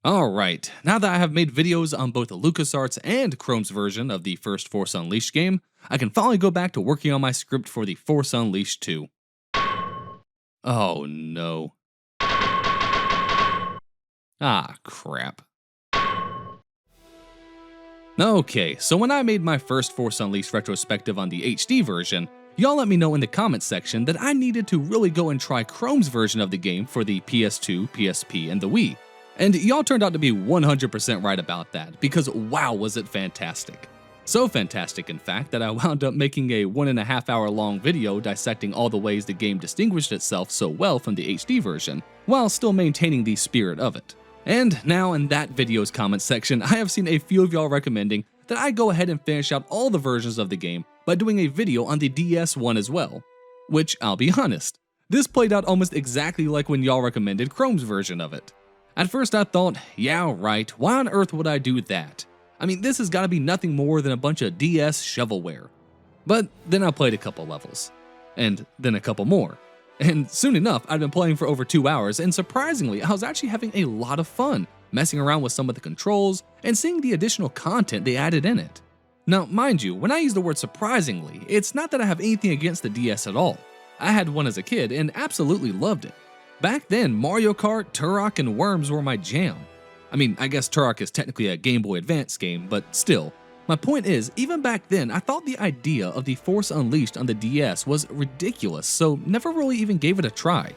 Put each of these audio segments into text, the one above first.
Alright, now that I have made videos on both the LucasArts and Kromes version of the first Force Unleashed game, I can finally go back to working on my script for the Force Unleashed 2. Oh no. Ah, crap. Okay, so when I made my first Force Unleashed retrospective on the HD version, y'all let me know in the comments section that I needed to really go and try Kromes' version of the game for the PS2, PSP, and the Wii. And y'all turned out to be 100% right about that, because wow was it fantastic. So fantastic in fact that I wound up making a 1.5 hour long video dissecting all the ways the game distinguished itself so well from the HD version, while still maintaining the spirit of it. And now in that video's comments section, I have seen a few of y'all recommending that I go ahead and finish out all the versions of the game by doing a video on the DS one as well. Which, I'll be honest, this played out almost exactly like when y'all recommended Kromes' version of it. At first I thought, yeah right, why on earth would I do that? I mean, this has gotta be nothing more than a bunch of DS shovelware. But then I played a couple levels, and then a couple more. And soon enough, I'd been playing for over 2 hours, and surprisingly, I was actually having a lot of fun, messing around with some of the controls, and seeing the additional content they added in it. Now, mind you, when I use the word surprisingly, it's not that I have anything against the DS at all. I had one as a kid and absolutely loved it. Back then, Mario Kart, Turok, and Worms were my jam. I mean, I guess Turok is technically a Game Boy Advance game, but still. My point is, even back then, I thought the idea of the Force Unleashed on the DS was ridiculous, so never really even gave it a try.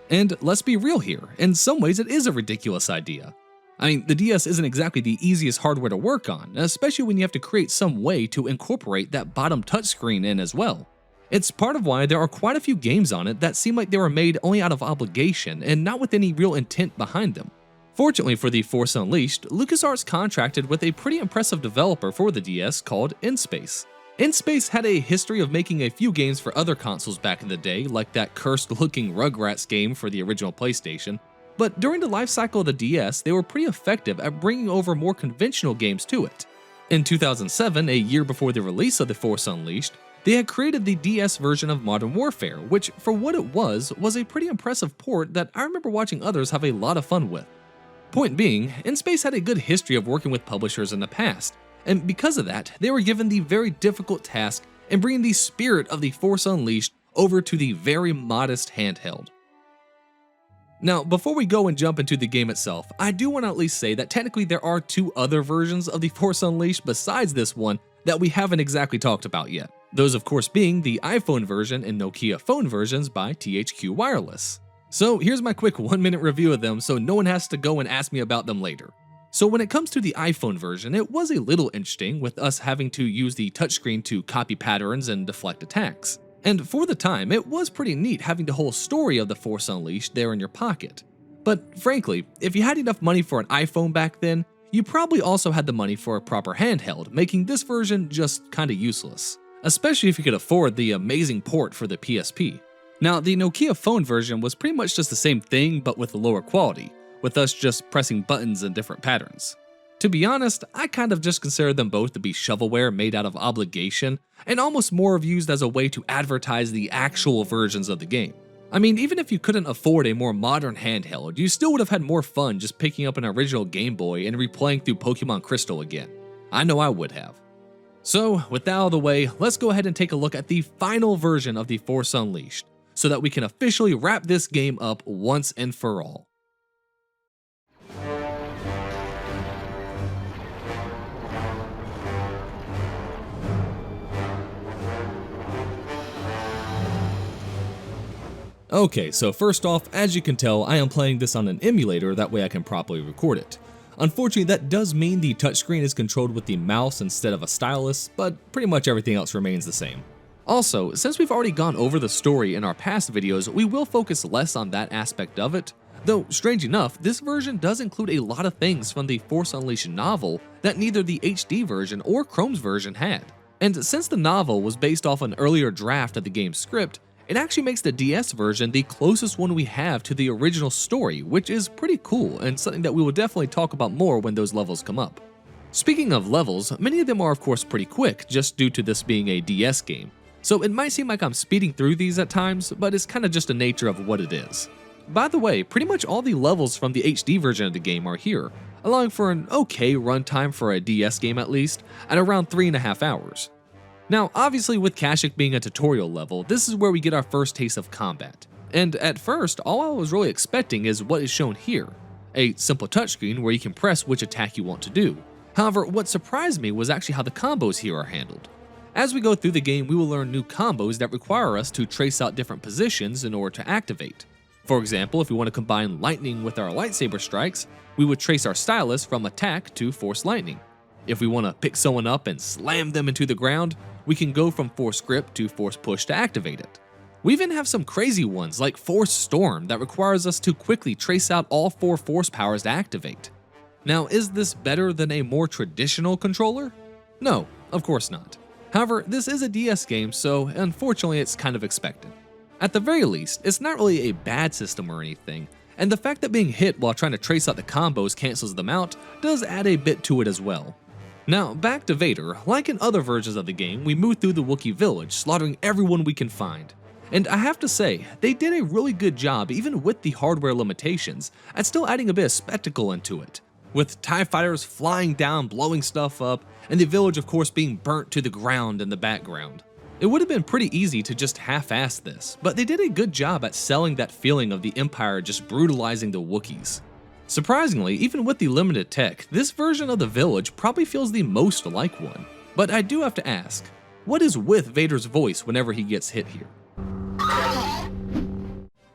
And let's be real here, in some ways it is a ridiculous idea. I mean, the DS isn't exactly the easiest hardware to work on, especially when you have to create some way to incorporate that bottom touchscreen in as well. It's part of why there are quite a few games on it that seem like they were made only out of obligation and not with any real intent behind them. Fortunately for the Force Unleashed, LucasArts contracted with a pretty impressive developer for the DS called InSpace. InSpace had a history of making a few games for other consoles back in the day, like that cursed-looking Rugrats game for the original PlayStation, but during the lifecycle of the DS, they were pretty effective at bringing over more conventional games to it. In 2007, a year before the release of the Force Unleashed, they had created the DS version of Modern Warfare, which, for what it was a pretty impressive port that I remember watching others have a lot of fun with. Point being, InSpace had a good history of working with publishers in the past, and because of that, they were given the very difficult task in bringing the spirit of the Force Unleashed over to the very modest handheld. Now, before we go and jump into the game itself, I do want to at least say that technically there are 2 other versions of the Force Unleashed besides this one that we haven't exactly talked about yet. Those of course being the iPhone version and Nokia phone versions by THQ Wireless. So here's my quick 1-minute review of them so no one has to go and ask me about them later. So when it comes to the iPhone version, it was a little interesting with us having to use the touchscreen to copy patterns and deflect attacks. And for the time, it was pretty neat having the whole story of the Force Unleashed there in your pocket. But frankly, if you had enough money for an iPhone back then, you probably also had the money for a proper handheld, making this version just kinda useless. Especially if you could afford the amazing port for the PSP. Now, the Nokia phone version was pretty much just the same thing but with a lower quality, with us just pressing buttons in different patterns. To be honest, I kind of just consider them both to be shovelware made out of obligation, and almost more of used as a way to advertise the actual versions of the game. I mean, even if you couldn't afford a more modern handheld, you still would have had more fun just picking up an original Game Boy and replaying through Pokemon Crystal again. I know I would have. So, with that out of the way, let's go ahead and take a look at the final version of the Force Unleashed, so that we can officially wrap this game up once and for all. Okay, so first off, as you can tell, I am playing this on an emulator, that way I can properly record it. Unfortunately, that does mean the touchscreen is controlled with the mouse instead of a stylus, but pretty much everything else remains the same. Also, since we've already gone over the story in our past videos, we will focus less on that aspect of it, though strange enough, this version does include a lot of things from the Force Unleashed novel that neither the HD version or Kromes version had. And since the novel was based off an earlier draft of the game's script, it actually makes the DS version the closest one we have to the original story, which is pretty cool and something that we will definitely talk about more when those levels come up. Speaking of levels, many of them are of course pretty quick just due to this being a DS game, so it might seem like I'm speeding through these at times, but it's kinda just the nature of what it is. By the way, pretty much all the levels from the HD version of the game are here. allowing for an okay runtime for a DS game at least, at around 3.5 hours. Now, obviously with Kashyyyk being a tutorial level, this is where we get our first taste of combat. And at first, all I was really expecting is what is shown here, a simple touchscreen where you can press which attack you want to do. However, what surprised me was actually how the combos here are handled. As we go through the game, we will learn new combos that require us to trace out different positions in order to activate. For example, if we want to combine lightning with our lightsaber strikes, we would trace our stylus from attack to force lightning. If we want to pick someone up and slam them into the ground, we can go from force grip to force push to activate it. We even have some crazy ones like force storm that requires us to quickly trace out all 4 force powers to activate. Now, is this better than a more traditional controller? No, of course not. However, this is a DS game, so unfortunately it's kind of expected. At the very least, it's not really a bad system or anything, and the fact that being hit while trying to trace out the combos cancels them out does add a bit to it as well. Now, back to Vader. Like in other versions of the game, we move through the Wookiee village, slaughtering everyone we can find. And I have to say, they did a really good job even with the hardware limitations, at still adding a bit of spectacle into it, with TIE fighters flying down, blowing stuff up, and the village of course being burnt to the ground in the background. It would have been pretty easy to just half-ass this, but they did a good job at selling that feeling of the Empire just brutalizing the Wookiees. Surprisingly, even with the limited tech, this version of the village probably feels the most like one. But I do have to ask, what is with Vader's voice whenever he gets hit here?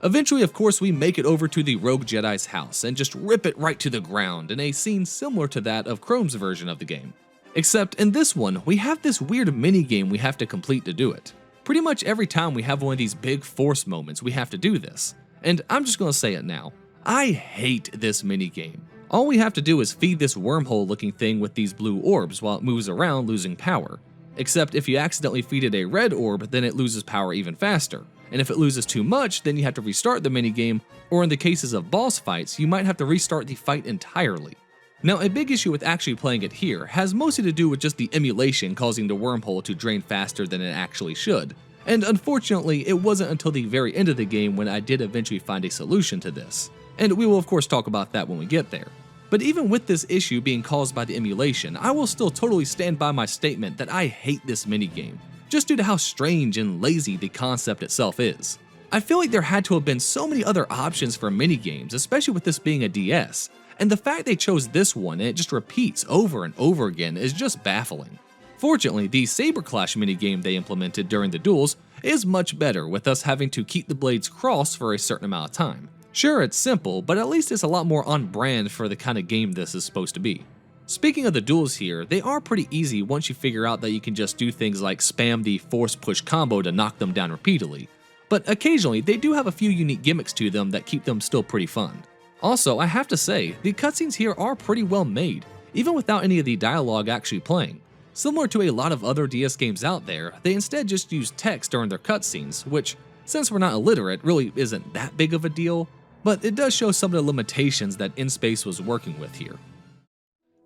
Eventually, of course, we make it over to the Rogue Jedi's house and just rip it right to the ground in a scene similar to that of Kromes' version of the game. Except in this one, we have this weird mini-game we have to complete to do it. Pretty much every time we have one of these big force moments, we have to do this. And I'm just gonna say it now. I hate this minigame. All we have to do is feed this wormhole looking thing with these blue orbs while it moves around losing power. Except if you accidentally feed it a red orb, then it loses power even faster. And if it loses too much, then you have to restart the minigame, or in the cases of boss fights, you might have to restart the fight entirely. Now, a big issue with actually playing it here has mostly to do with just the emulation causing the wormhole to drain faster than it actually should. And unfortunately, it wasn't until the very end of the game when I did eventually find a solution to this. And we will of course talk about that when we get there. But even with this issue being caused by the emulation, I will still totally stand by my statement that I hate this minigame, just due to how strange and lazy the concept itself is. I feel like there had to have been so many other options for minigames, especially with this being a DS, and the fact they chose this one and it just repeats over and over again is just baffling. Fortunately, the Saber Clash minigame they implemented during the duels is much better, with us having to keep the blades crossed for a certain amount of time. Sure, it's simple, but at least it's a lot more on brand for the kind of game this is supposed to be. Speaking of the duels here, they are pretty easy once you figure out that you can just do things like spam the force push combo to knock them down repeatedly, but occasionally they do have a few unique gimmicks to them that keep them still pretty fun. Also, I have to say, the cutscenes here are pretty well made, even without any of the dialogue actually playing. Similar to a lot of other DS games out there, they instead just use text during their cutscenes, which, since we're not illiterate, really isn't that big of a deal, but it does show some of the limitations that InSpace was working with here.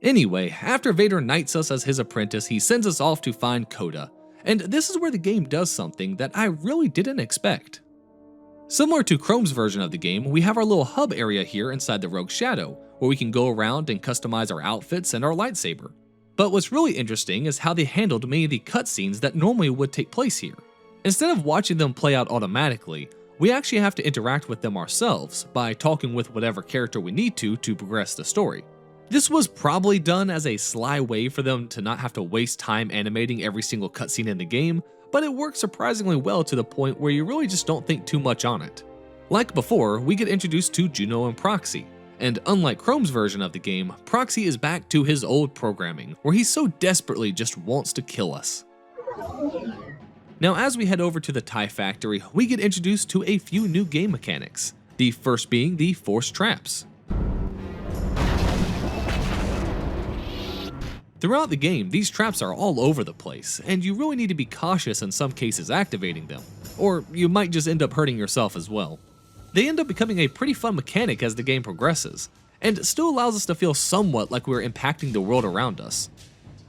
Anyway, after Vader knights us as his apprentice, he sends us off to find Coda, and this is where the game does something that I really didn't expect. Similar to Kromes' version of the game, we have our little hub area here inside the Rogue Shadow, where we can go around and customize our outfits and our lightsaber. But what's really interesting is how they handled many of the cutscenes that normally would take place here. Instead of watching them play out automatically, we actually have to interact with them ourselves by talking with whatever character we need to progress the story. This was probably done as a sly way for them to not have to waste time animating every single cutscene in the game, but it works surprisingly well to the point where you really just don't think too much on it. Like before, we get introduced to Juno and Proxy, and unlike Kromes' version of the game, Proxy is back to his old programming, where he so desperately just wants to kill us. Now, as we head over to the TIE Factory, we get introduced to a few new game mechanics, the first being the Force Traps. Throughout the game, these traps are all over the place, and you really need to be cautious in some cases activating them, or you might just end up hurting yourself as well. They end up becoming a pretty fun mechanic as the game progresses, and still allows us to feel somewhat like we're impacting the world around us.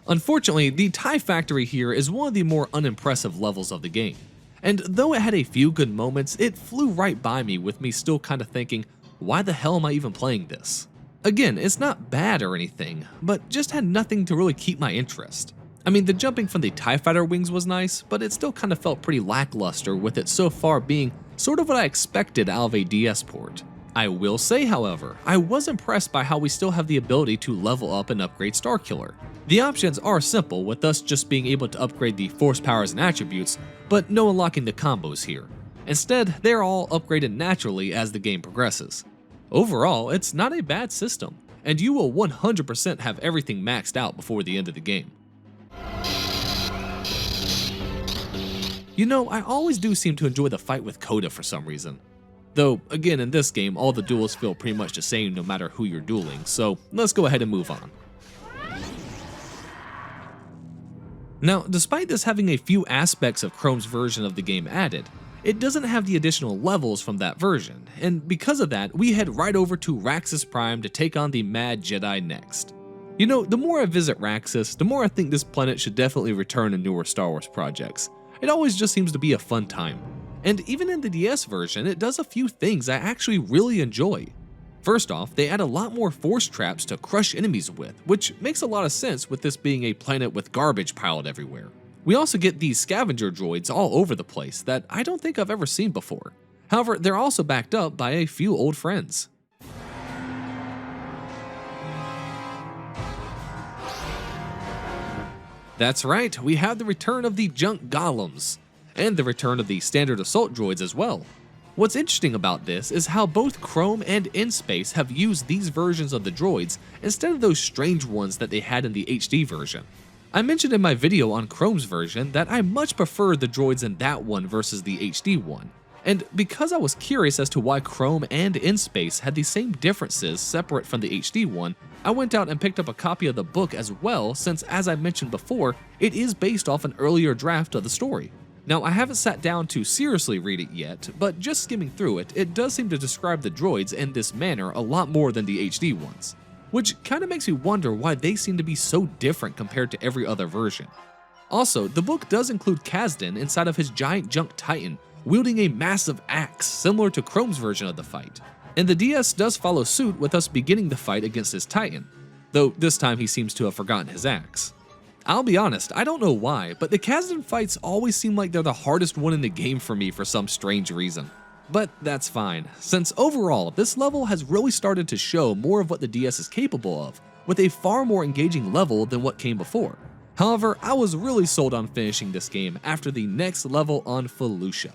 Unfortunately, the TIE Factory here is one of the more unimpressive levels of the game, and though it had a few good moments, it flew right by me with me still kind of thinking, why the hell am I even playing this? Again, it's not bad or anything, but just had nothing to really keep my interest. I mean, the jumping from the TIE Fighter wings was nice, but it still kind of felt pretty lackluster, with it so far being sort of what I expected out of a DS port. I will say, however, I was impressed by how we still have the ability to level up and upgrade Starkiller. The options are simple, with us just being able to upgrade the force powers and attributes, but no unlocking the combos here. Instead, they're all upgraded naturally as the game progresses. Overall, it's not a bad system, and you will 100% have everything maxed out before the end of the game. You know, I always do seem to enjoy the fight with Coda for some reason. Though, again, in this game, all the duels feel pretty much the same no matter who you're dueling, so let's go ahead and move on. Now, despite this having a few aspects of Kromes' version of the game added, it doesn't have the additional levels from that version, and because of that, we head right over to Raxus Prime to take on the Mad Jedi next. You know, the more I visit Raxus, the more I think this planet should definitely return in newer Star Wars projects. It always just seems to be a fun time. And even in the DS version, it does a few things I actually really enjoy. First off, they add a lot more force traps to crush enemies with, which makes a lot of sense with this being a planet with garbage piled everywhere. We also get these scavenger droids all over the place that I don't think I've ever seen before. However, they're also backed up by a few old friends. That's right, we have the return of the junk golems, and the return of the standard assault droids as well. What's interesting about this is how both Krome and InSpace have used these versions of the droids instead of those strange ones that they had in the HD version. I mentioned in my video on Kromes' version that I much prefer the droids in that one versus the HD one, and because I was curious as to why Krome and InSpace had the same differences separate from the HD one, I went out and picked up a copy of the book as well, since as I mentioned before, it is based off an earlier draft of the story. Now, I haven't sat down to seriously read it yet, but just skimming through it, it does seem to describe the droids in this manner a lot more than the HD ones, which kind of makes me wonder why they seem to be so different compared to every other version. Also, the book does include Kasdan inside of his giant junk titan, wielding a massive axe similar to Kromes' version of the fight, and the DS does follow suit with us beginning the fight against his titan, though this time he seems to have forgotten his axe. I'll be honest, I don't know why, but the Kasdan fights always seem like they're the hardest one in the game for me for some strange reason. But that's fine, since overall, this level has really started to show more of what the DS is capable of, with a far more engaging level than what came before. However, I was really sold on finishing this game after the next level on Felucia.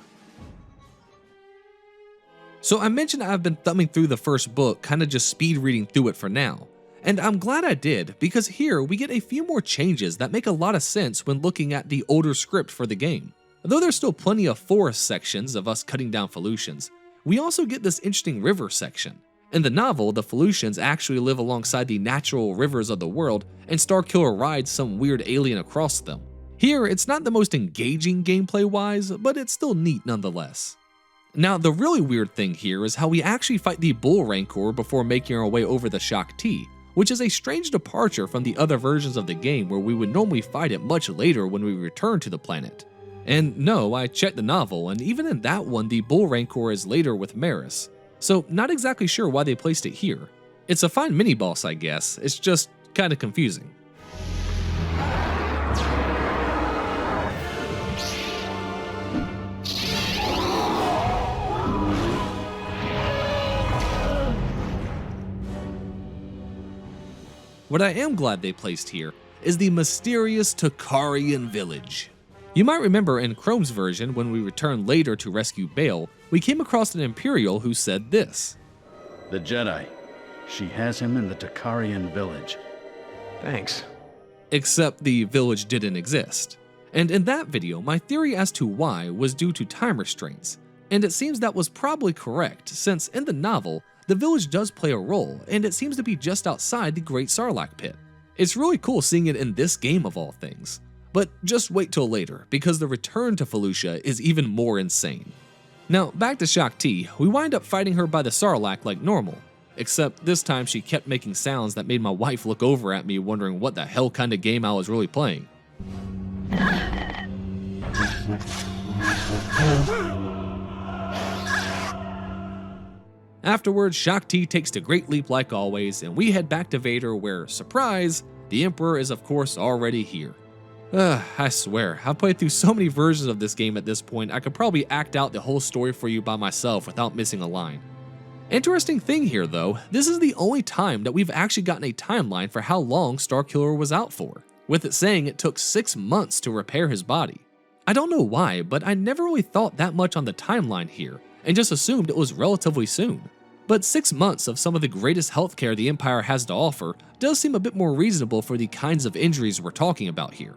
So I mentioned I've been thumbing through the first book, kinda just speed reading through it for now. And I'm glad I did, because here we get a few more changes that make a lot of sense when looking at the older script for the game. Though there's still plenty of forest sections of us cutting down Felucians, we also get this interesting river section. In the novel, the Felucians actually live alongside the natural rivers of the world, and Starkiller rides some weird alien across them. Here, it's not the most engaging gameplay-wise, but it's still neat nonetheless. Now, the really weird thing here is how we actually fight the Bull Rancor before making our way over the Shaak Ti, which is a strange departure from the other versions of the game where we would normally fight it much later when we return to the planet. And no, I checked the novel, and even in that one the Bull Rancor is later with Maris, so not exactly sure why they placed it here. It's a fine mini-boss, I guess, it's just kinda confusing. What I am glad they placed here is the mysterious Takarian village. You might remember in Kromes' version, when we returned later to rescue Bail, we came across an Imperial who said this. The Jedi. She has him in the Takarian village. Thanks. Except the village didn't exist. And in that video, my theory as to why was due to time restraints, and it seems that was probably correct, since in the novel, the village does play a role, and it seems to be just outside the Great Sarlacc pit. It's really cool seeing it in this game of all things. But just wait till later, because the return to Felucia is even more insane. Now, back to Shaak Ti, we wind up fighting her by the Sarlacc like normal, except this time she kept making sounds that made my wife look over at me wondering what the hell kind of game I was really playing. Afterwards, Shaak-Ti takes the Great Leap like always, and we head back to Vader where, surprise, the Emperor is of course already here. I swear, I've played through so many versions of this game at this point, I could probably act out the whole story for you by myself without missing a line. Interesting thing here though, this is the only time that we've actually gotten a timeline for how long Starkiller was out for, with it saying it took 6 months to repair his body. I don't know why, but I never really thought that much on the timeline here, and just assumed it was relatively soon. But 6 months of some of the greatest healthcare the Empire has to offer does seem a bit more reasonable for the kinds of injuries we're talking about here.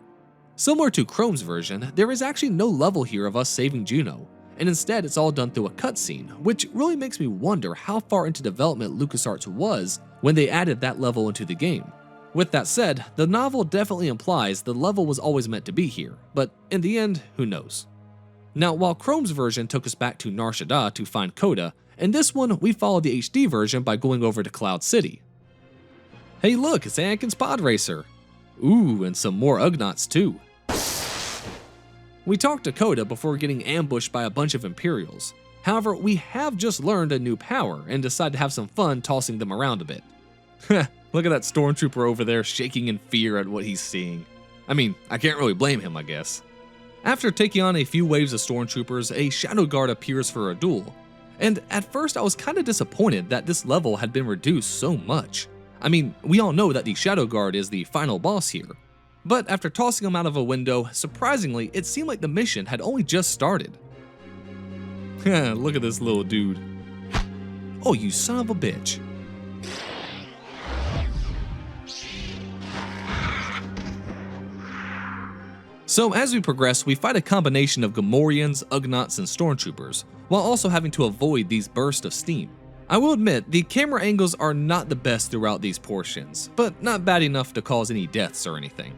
Similar to Kromes' version, there is actually no level here of us saving Juno, and instead it's all done through a cutscene, which really makes me wonder how far into development LucasArts was when they added that level into the game. With that said, the novel definitely implies the level was always meant to be here, but in the end, who knows. Now, while Kromes' version took us back to Nar Shaddaa to find Coda, in this one we followed the HD version by going over to Cloud City. Hey look, it's Anakin's pod racer! Ooh, and some more Ugnaughts too. We talked to Coda before getting ambushed by a bunch of Imperials. However, we have just learned a new power and decided to have some fun tossing them around a bit. Look at that stormtrooper over there shaking in fear at what he's seeing. I mean, I can't really blame him, I guess. After taking on a few waves of stormtroopers, a Shadow Guard appears for a duel. And at first I was kinda disappointed that this level had been reduced so much. I mean, we all know that the Shadow Guard is the final boss here. But after tossing him out of a window, surprisingly, it seemed like the mission had only just started. Look at this little dude. Oh, you son of a bitch. So as we progress, we fight a combination of Gamorreans, Ugnaughts, and Stormtroopers, while also having to avoid these bursts of steam. I will admit, the camera angles are not the best throughout these portions, but not bad enough to cause any deaths or anything.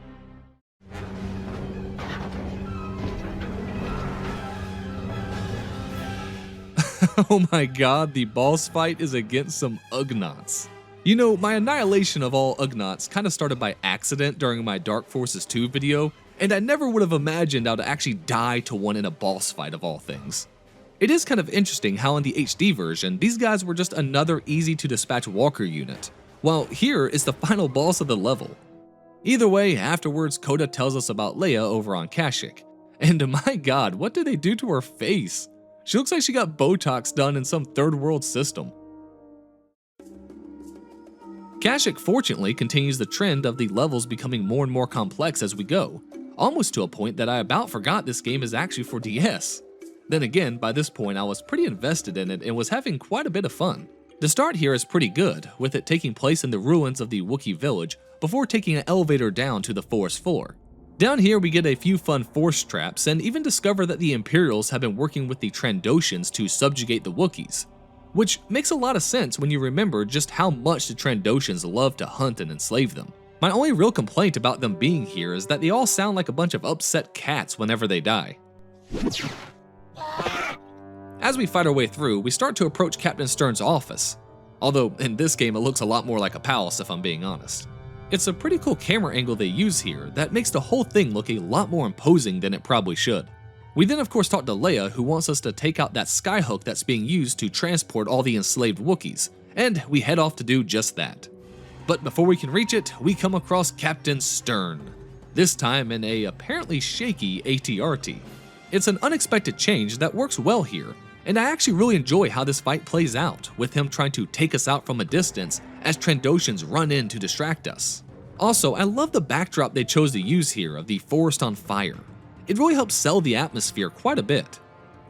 Oh my god, the boss fight is against some Ugnaughts. You know, my annihilation of all Ugnaughts kinda started by accident during my Dark Forces 2 video, and I never would have imagined I would actually die to one in a boss fight of all things. It is kind of interesting how in the HD version, these guys were just another easy to dispatch walker unit, while here is the final boss of the level. Either way, afterwards Coda tells us about Leia over on Kashyyyk, and my god, what did they do to her face? She looks like she got Botox done in some third world system. Kashyyyk fortunately continues the trend of the levels becoming more and more complex as we go, almost to a point that I about forgot this game is actually for DS. Then again, by this point I was pretty invested in it and was having quite a bit of fun. The start here is pretty good, with it taking place in the ruins of the Wookiee village before taking an elevator down to the forest floor. Down here we get a few fun force traps and even discover that the Imperials have been working with the Trandoshans to subjugate the Wookiees, which makes a lot of sense when you remember just how much the Trandoshans love to hunt and enslave them. My only real complaint about them being here is that they all sound like a bunch of upset cats whenever they die. As we fight our way through, we start to approach Captain Stern's office, although in this game it looks a lot more like a palace if I'm being honest. It's a pretty cool camera angle they use here that makes the whole thing look a lot more imposing than it probably should. We then of course talk to Leia, who wants us to take out that skyhook that's being used to transport all the enslaved Wookiees, and we head off to do just that. But before we can reach it, we come across Captain Stern, this time in a apparently shaky AT-RT. It's an unexpected change that works well here, and I actually really enjoy how this fight plays out, with him trying to take us out from a distance as Trandoshans run in to distract us. Also, I love the backdrop they chose to use here of the forest on fire. It really helps sell the atmosphere quite a bit.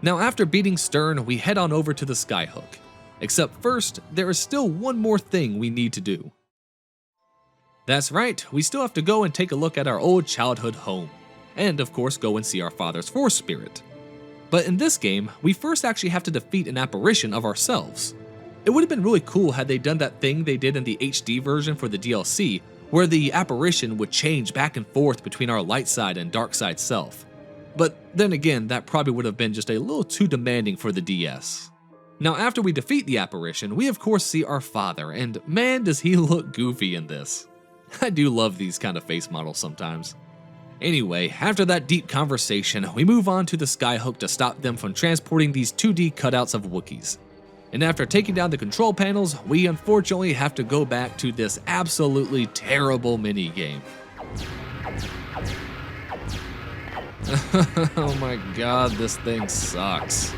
Now after beating Stern, we head on over to the skyhook. Except first, there is still one more thing we need to do. That's right, we still have to go and take a look at our old childhood home, and of course go and see our father's force spirit. But in this game, we first actually have to defeat an apparition of ourselves. It would have been really cool had they done that thing they did in the HD version for the DLC, where the apparition would change back and forth between our light side and dark side self. But then again, that probably would have been just a little too demanding for the DS. Now after we defeat the apparition, we of course see our father, and man does he look goofy in this. I do love these kind of face models sometimes. Anyway, after that deep conversation, we move on to the skyhook to stop them from transporting these 2D cutouts of Wookiees. And after taking down the control panels, we unfortunately have to go back to this absolutely terrible minigame. Oh my god, this thing sucks.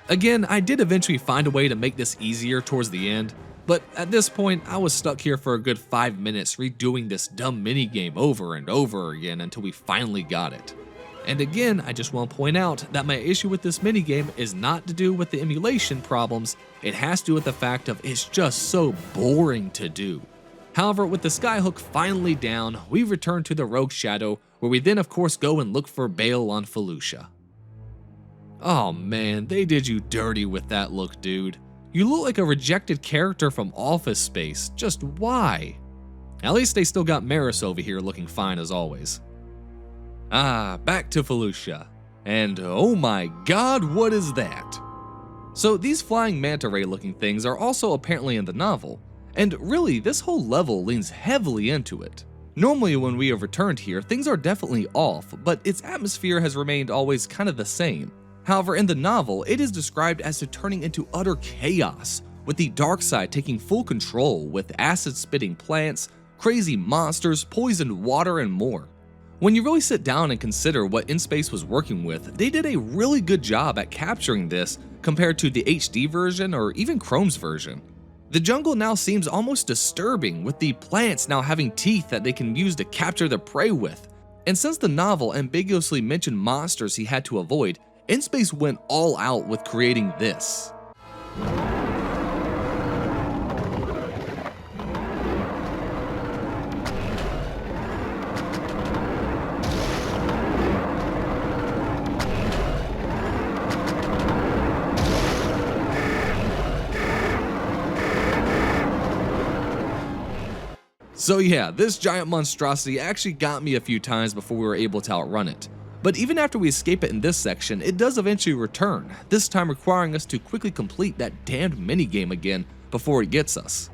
Again, I did eventually find a way to make this easier towards the end, but at this point, I was stuck here for a good 5 minutes redoing this dumb minigame over and over again until we finally got it. And again, I just want to point out that my issue with this minigame is not to do with the emulation problems, it has to do with the fact of it's just so boring to do. However, with the skyhook finally down, we return to the Rogue Shadow, where we then of course go and look for Bale on Felucia. Oh man, they did you dirty with that look, dude. You look like a rejected character from Office Space, just why? At least they still got Maris over here looking fine as always. Back to Felucia. And oh my god, what is that? So these flying manta ray looking things are also apparently in the novel, and really this whole level leans heavily into it. Normally when we have returned here, things are definitely off, but its atmosphere has remained always kind of the same. However, in the novel, it is described as turning into utter chaos, with the dark side taking full control with acid-spitting plants, crazy monsters, poisoned water, and more. When you really sit down and consider what InSpace was working with, they did a really good job at capturing this compared to the HD version or even Kromes version. The jungle now seems almost disturbing, with the plants now having teeth that they can use to capture their prey with. And since the novel ambiguously mentioned monsters he had to avoid, InSpace went all out with creating this. So yeah, this giant monstrosity actually got me a few times before we were able to outrun it. But even after we escape it in this section, it does eventually return, this time requiring us to quickly complete that damned minigame again before it gets us.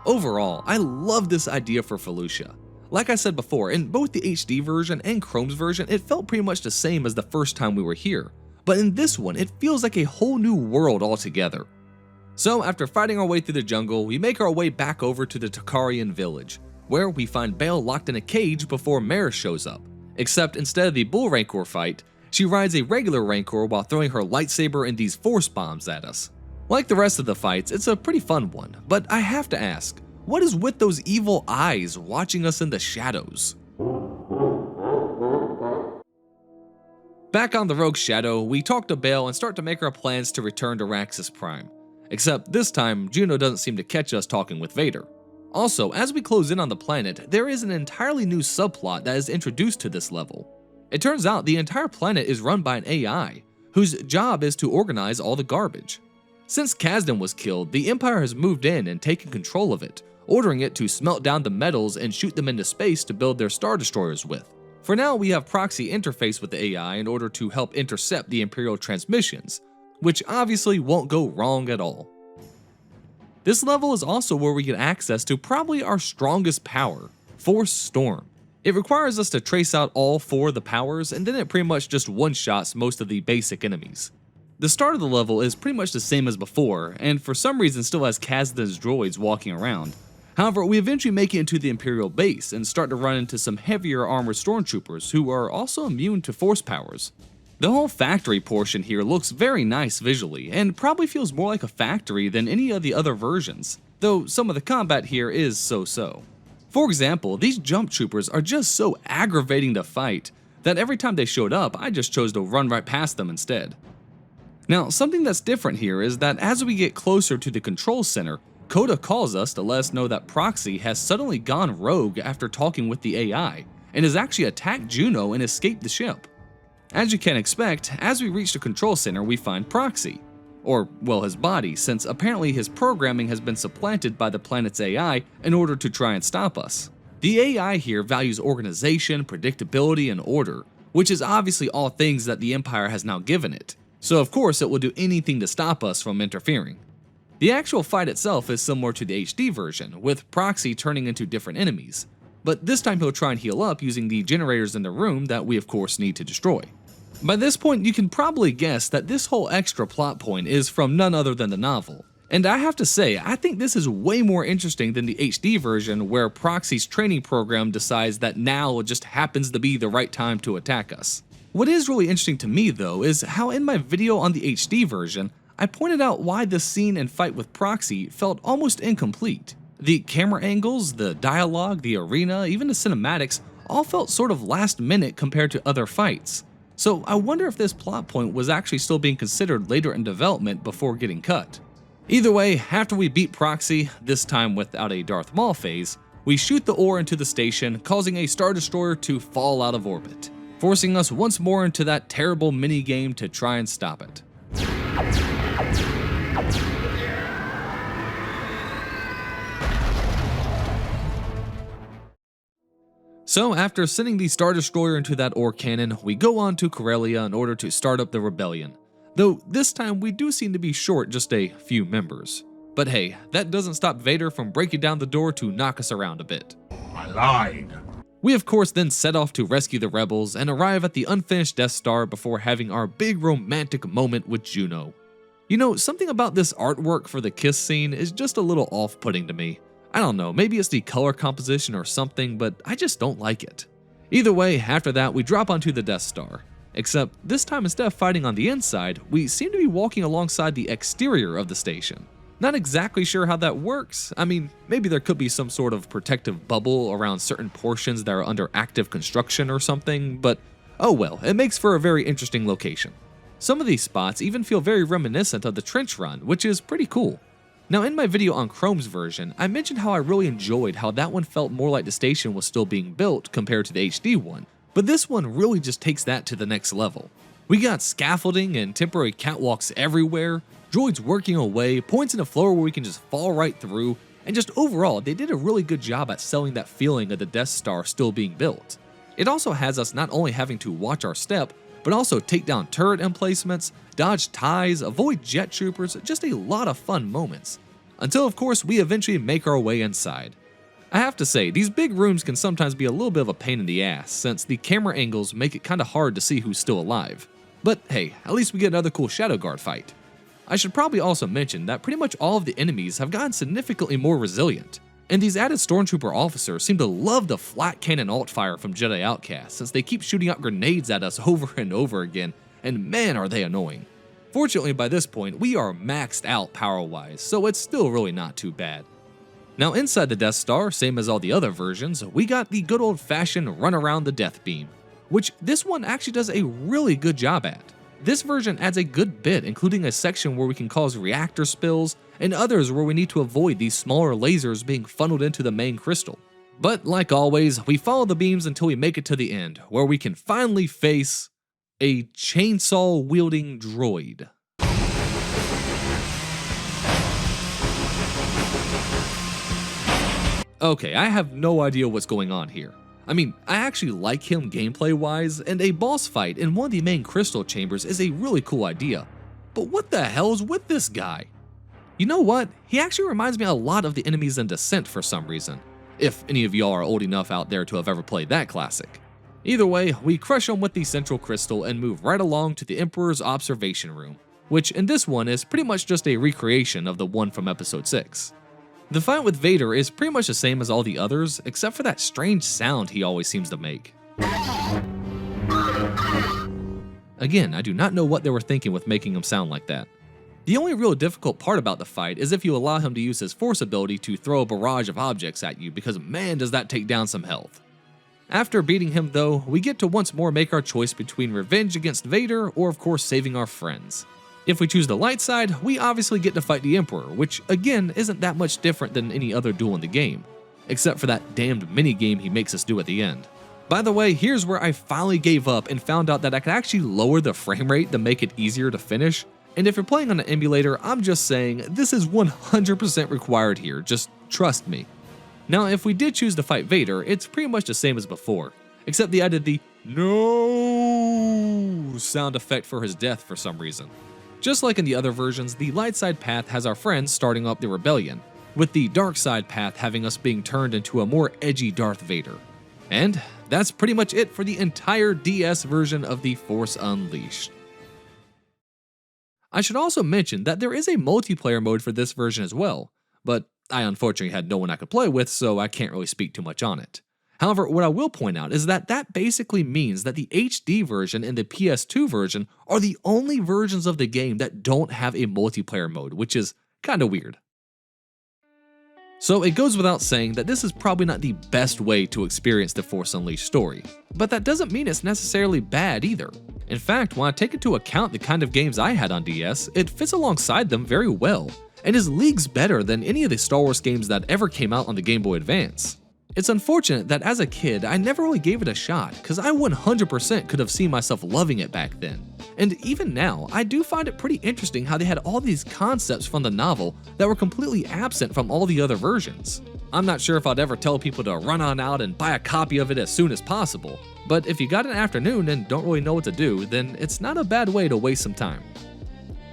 Overall, I love this idea for Felucia. Like I said before, in both the HD version and Kromes version, it felt pretty much the same as the first time we were here, but in this one, it feels like a whole new world altogether. So after fighting our way through the jungle, we make our way back over to the Takarian village, where we find Bale locked in a cage before Maris shows up. Except instead of the bull rancor fight, she rides a regular rancor while throwing her lightsaber and these force bombs at us. Like the rest of the fights, it's a pretty fun one, but I have to ask, what is with those evil eyes watching us in the shadows? Back on the Rogue Shadow, we talk to Bale and start to make our plans to return to Raxus Prime. Except this time, Juno doesn't seem to catch us talking with Vader. Also, as we close in on the planet, there is an entirely new subplot that is introduced to this level. It turns out the entire planet is run by an AI, whose job is to organize all the garbage. Since Kasdan was killed, the Empire has moved in and taken control of it, ordering it to smelt down the metals and shoot them into space to build their Star Destroyers with. For now, we have proxy interface with the AI in order to help intercept the Imperial transmissions, which obviously won't go wrong at all. This level is also where we get access to probably our strongest power, Force Storm. It requires us to trace out all 4 of the powers, and then it pretty much just one-shots most of the basic enemies. The start of the level is pretty much the same as before, and for some reason still has Kasdan's droids walking around. However, we eventually make it into the Imperial base and start to run into some heavier armored stormtroopers who are also immune to force powers. The whole factory portion here looks very nice visually, and probably feels more like a factory than any of the other versions, though some of the combat here is so-so. For example, these jump troopers are just so aggravating to fight that every time they showed up, I just chose to run right past them instead. Now, something that's different here is that as we get closer to the control center, Coda calls us to let us know that Proxy has suddenly gone rogue after talking with the AI, and has actually attacked Juno and escaped the ship. As you can expect, as we reach the control center, we find Proxy. Or, well, his body, since apparently his programming has been supplanted by the planet's AI in order to try and stop us. The AI here values organization, predictability, and order, which is obviously all things that the Empire has now given it. So of course it will do anything to stop us from interfering. The actual fight itself is similar to the HD version, with Proxy turning into different enemies, but this time he'll try and heal up using the generators in the room that we of course need to destroy. By this point you can probably guess that this whole extra plot point is from none other than the novel. And I have to say, I think this is way more interesting than the HD version where Proxy's training program decides that now just happens to be the right time to attack us. What is really interesting to me though is how in my video on the HD version, I pointed out why the scene and fight with Proxy felt almost incomplete. The camera angles, the dialogue, the arena, even the cinematics all felt sort of last minute compared to other fights. So I wonder if this plot point was actually still being considered later in development before getting cut. Either way, after we beat Proxy, this time without a Darth Maul phase, we shoot the ore into the station, causing a Star Destroyer to fall out of orbit, forcing us once more into that terrible mini-game to try and stop it. So after sending the Star Destroyer into that ore cannon, we go on to Corellia in order to start up the rebellion. Though this time we do seem to be short just a few members. But hey, that doesn't stop Vader from breaking down the door to knock us around a bit. I lied. We of course then set off to rescue the rebels and arrive at the unfinished Death Star before having our big romantic moment with Juno. You know, something about this artwork for the kiss scene is just a little off-putting to me. I don't know, maybe it's the color composition or something, but I just don't like it. Either way, after that we drop onto the Death Star. Except this time instead of fighting on the inside, we seem to be walking alongside the exterior of the station. Not exactly sure how that works. I mean, maybe there could be some sort of protective bubble around certain portions that are under active construction or something, but oh well, it makes for a very interesting location. Some of these spots even feel very reminiscent of the trench run, which is pretty cool. Now in my video on Kromes version, I mentioned how I really enjoyed how that one felt more like the station was still being built compared to the HD one. But this one really just takes that to the next level. We got scaffolding and temporary catwalks everywhere, droids working away, points in the floor where we can just fall right through, and just overall, they did a really good job at selling that feeling of the Death Star still being built. It also has us not only having to watch our step, but also take down turret emplacements, dodge ties, avoid jet troopers, just a lot of fun moments. Until of course we eventually make our way inside. I have to say, these big rooms can sometimes be a little bit of a pain in the ass, since the camera angles make it kinda hard to see who's still alive. But hey, at least we get another cool Shadow Guard fight. I should probably also mention that pretty much all of the enemies have gotten significantly more resilient, and these added Stormtrooper officers seem to love the flat cannon alt fire from Jedi Outcast, since they keep shooting out grenades at us over and over again, and man are they annoying. Fortunately by this point, we are maxed out power-wise, so it's still really not too bad. Now inside the Death Star, same as all the other versions, we got the good old-fashioned run around the death beam, which this one actually does a really good job at. This version adds a good bit, including a section where we can cause reactor spills, and others where we need to avoid these smaller lasers being funneled into the main crystal. But like always, we follow the beams until we make it to the end, where we can finally face a chainsaw-wielding droid. Okay, I have no idea what's going on here. I mean, I actually like him gameplay-wise, and a boss fight in one of the main crystal chambers is a really cool idea. But what the hell is with this guy? You know what? He actually reminds me a lot of the enemies in Descent for some reason, if any of y'all are old enough out there to have ever played that classic. Either way, we crush him with the central crystal and move right along to the Emperor's observation room, which in this one is pretty much just a recreation of the one from episode 6. The fight with Vader is pretty much the same as all the others, except for that strange sound he always seems to make. Again, I do not know what they were thinking with making him sound like that. The only real difficult part about the fight is if you allow him to use his force ability to throw a barrage of objects at you, because man does that take down some health. After beating him though, we get to once more make our choice between revenge against Vader or of course saving our friends. If we choose the light side, we obviously get to fight the Emperor, which again isn't that much different than any other duel in the game, except for that damned minigame he makes us do at the end. By the way, here's where I finally gave up and found out that I could actually lower the frame rate to make it easier to finish, and if you're playing on an emulator, I'm just saying this is 100% required here, just trust me. Now if we did choose to fight Vader, it's pretty much the same as before, except they added the "no" ooh sound effect for his death for some reason. Just like in the other versions, the light side path has our friends starting up the rebellion, with the dark side path having us being turned into a more edgy Darth Vader. And that's pretty much it for the entire DS version of The Force Unleashed. I should also mention that there is a multiplayer mode for this version as well, but I unfortunately had no one I could play with, so I can't really speak too much on it. However, what I will point out is that that basically means that the HD version and the PS2 version are the only versions of the game that don't have a multiplayer mode, which is kinda weird. So it goes without saying that this is probably not the best way to experience the Force Unleashed story, but that doesn't mean it's necessarily bad either. In fact, when I take into account the kind of games I had on DS, it fits alongside them very well, and is leagues better than any of the Star Wars games that ever came out on the Game Boy Advance. It's unfortunate that as a kid, I never really gave it a shot, cause I 100% could have seen myself loving it back then. And even now, I do find it pretty interesting how they had all these concepts from the novel that were completely absent from all the other versions. I'm not sure if I'd ever tell people to run on out and buy a copy of it as soon as possible, but if you got an afternoon and don't really know what to do, then it's not a bad way to waste some time.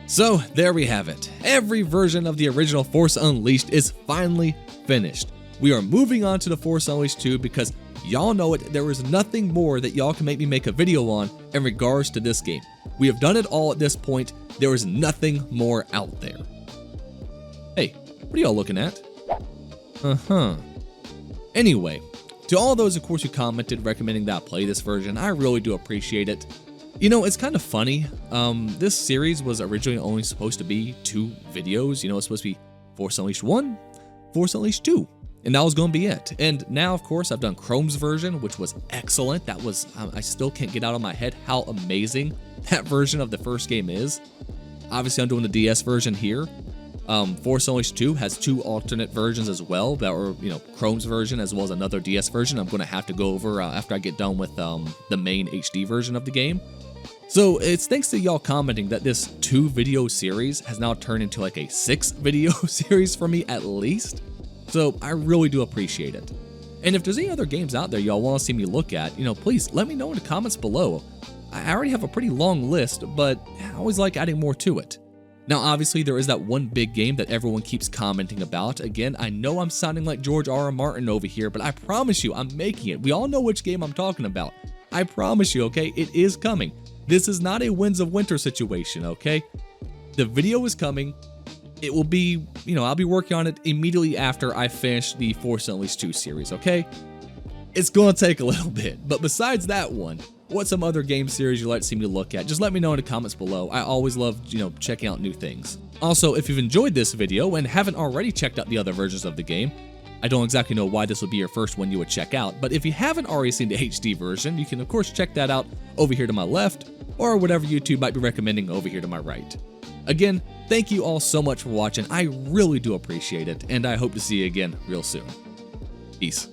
So there we have it. Every version of the original Force Unleashed is finally finished. We are moving on to the Force Unleashed 2 because y'all know it, there is nothing more that y'all can make me make a video on in regards to this game. We have done it all at this point, there is nothing more out there. Hey, what are y'all looking at? Anyway, to all those of course who commented recommending that I play this version, I really do appreciate it. You know, it's kind of funny, this series was originally only supposed to be 2 videos, you know, it's supposed to be Force Unleashed 1, Force Unleashed 2. And that was going to be it. And now, of course, I've done Kromes' version, which was excellent. That was, I still can't get out of my head how amazing that version of the first game is. Obviously, I'm doing the DS version here. Force Unleashed 2 has 2 alternate versions as well that were, you know, Kromes' version as well as another DS version I'm going to have to go over after I get done with the main HD version of the game. So it's thanks to y'all commenting that this 2-video series has now turned into like a 6-video series for me at least. So I really do appreciate it. And if there's any other games out there y'all want to see me look at, you know, please let me know in the comments below. I already have a pretty long list, but I always like adding more to it. Now obviously there is that one big game that everyone keeps commenting about. Again, I know I'm sounding like George R.R. Martin over here, but I promise you I'm making it. We all know which game I'm talking about. I promise you, okay, it is coming. This is not a Winds of Winter situation, okay? The video is coming. It will be, you know, I'll be working on it immediately after I finish the Force Unleashed 2 series, okay? It's gonna take a little bit, but besides that one, what some other game series you'd like to see me look at, just let me know in the comments below. I always love, you know, checking out new things. Also, if you've enjoyed this video and haven't already checked out the other versions of the game, I don't exactly know why this would be your first one you would check out, but if you haven't already seen the HD version, you can of course check that out over here to my left, or whatever YouTube might be recommending over here to my right. Again, thank you all so much for watching. I really do appreciate it, and I hope to see you again real soon. Peace.